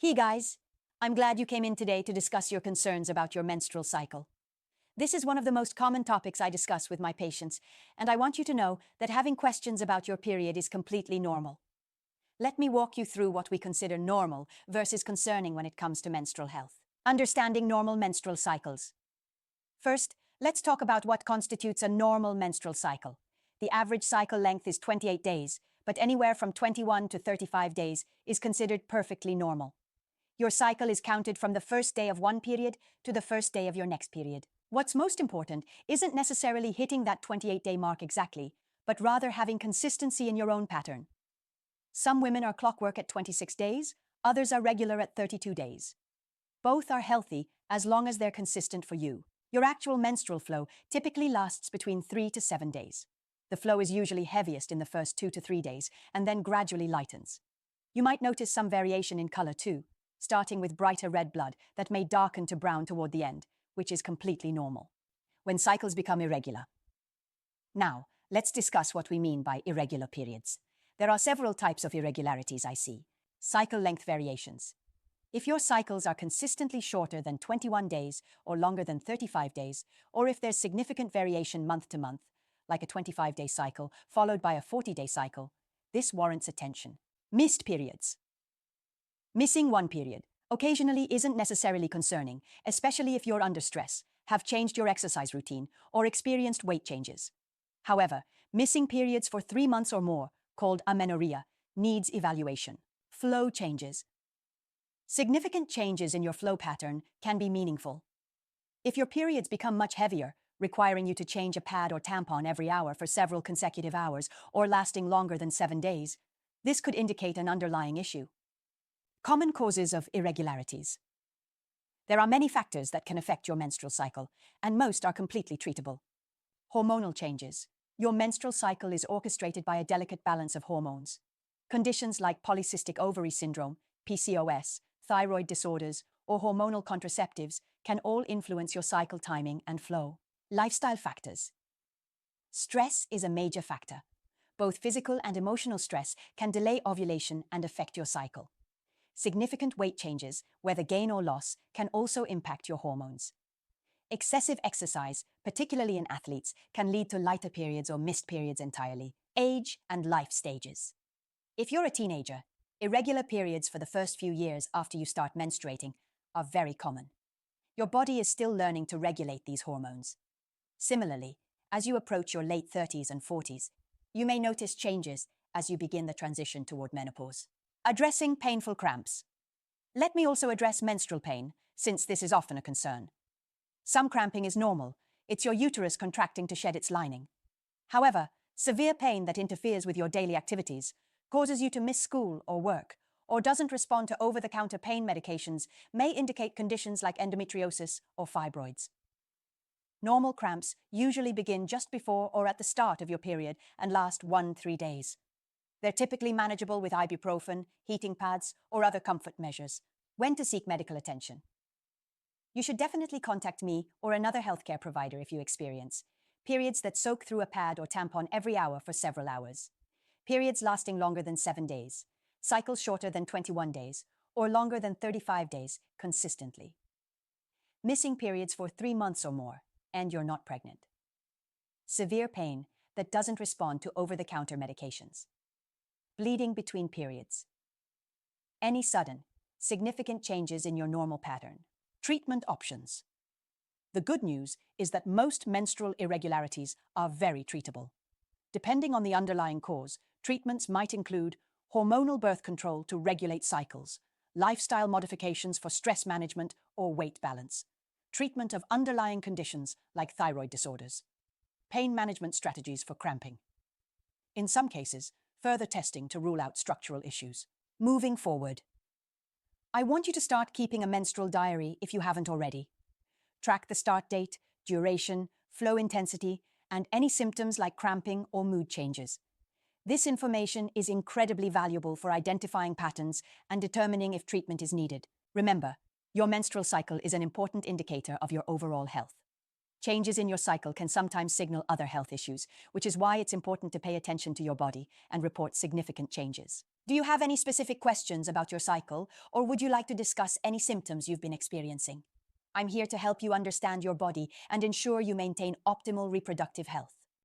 Hey guys, I'm glad you came in today to discuss your concerns about your menstrual cycle. This is one of the most common topics I discuss with my patients, and I want you to know that having questions about your period is completely normal. Let me walk you through what we consider normal versus concerning when it comes to menstrual health. Understanding normal menstrual cycles. First, let's talk about what constitutes a normal menstrual cycle. The average cycle length is 28 days, but anywhere from 21 to 35 days is considered perfectly normal. Your cycle is counted from the first day of one period to the first day of your next period. What's most important isn't necessarily hitting that 28-day mark exactly, but rather having consistency in your own pattern. Some women are clockwork at 26 days, others are regular at 32 days. Both are healthy as long as they're consistent for you. Your actual menstrual flow typically lasts between 3 to 7 days. The flow is usually heaviest in the first 2 to 3 days and then gradually lightens. You might notice some variation in color too, starting with brighter red blood that may darken to brown toward the end, which is completely normal. When cycles become irregular. Now, let's discuss what we mean by irregular periods. There are several types of irregularities I see. Cycle length variations. If your cycles are consistently shorter than 21 days or longer than 35 days, or if there's significant variation month to month, like a 25-day cycle followed by a 40-day cycle, this warrants attention. Missed periods. Missing one period occasionally isn't necessarily concerning, especially if you're under stress, have changed your exercise routine, or experienced weight changes. However, missing periods for 3 months or more, called amenorrhea, needs evaluation. Flow changes. Significant changes in your flow pattern can be meaningful. If your periods become much heavier, requiring you to change a pad or tampon every hour for several consecutive hours or lasting longer than 7 days, this could indicate an underlying issue. Common causes of irregularities. There are many factors that can affect your menstrual cycle, and most are completely treatable. Hormonal changes. Your menstrual cycle is orchestrated by a delicate balance of hormones. Conditions like polycystic ovary syndrome, PCOS, thyroid disorders, or hormonal contraceptives can all influence your cycle timing and flow. Lifestyle factors. Stress is a major factor. Both physical and emotional stress can delay ovulation and affect your cycle. Significant weight changes, whether gain or loss, can also impact your hormones. Excessive exercise, particularly in athletes, can lead to lighter periods or missed periods entirely. Age and life stages. If you're a teenager, irregular periods for the first few years after you start menstruating are very common. Your body is still learning to regulate these hormones. Similarly, as you approach your late 30s and 40s, you may notice changes as you begin the transition toward menopause. Addressing painful cramps. Let me also address menstrual pain, since this is often a concern. Some cramping is normal. It's your uterus contracting to shed its lining. However, severe pain that interferes with your daily activities, causes you to miss school or work, or doesn't respond to over-the-counter pain medications may indicate conditions like endometriosis or fibroids. Normal cramps usually begin just before or at the start of your period and last 1-3 days. They're typically manageable with ibuprofen, heating pads, or other comfort measures. When to seek medical attention. You should definitely contact me or another healthcare provider if you experience periods that soak through a pad or tampon every hour for several hours, periods lasting longer than 7 days, cycles shorter than 21 days, or longer than 35 days consistently. Missing periods for 3 months or more, and you're not pregnant. Severe pain that doesn't respond to over-the-counter medications. Bleeding between periods. Any sudden, significant changes in your normal pattern. Treatment options. The good news is that most menstrual irregularities are very treatable. Depending on the underlying cause, treatments might include hormonal birth control to regulate cycles, lifestyle modifications for stress management or weight balance, treatment of underlying conditions like thyroid disorders, pain management strategies for cramping. In some cases, further testing to rule out structural issues. Moving forward. I want you to start keeping a menstrual diary if you haven't already. Track the start date, duration, flow intensity, and any symptoms like cramping or mood changes. This information is incredibly valuable for identifying patterns and determining if treatment is needed. Remember, your menstrual cycle is an important indicator of your overall health. Changes in your cycle can sometimes signal other health issues, which is why it's important to pay attention to your body and report significant changes. Do you have any specific questions about your cycle, or would you like to discuss any symptoms you've been experiencing? I'm here to help you understand your body and ensure you maintain optimal reproductive health.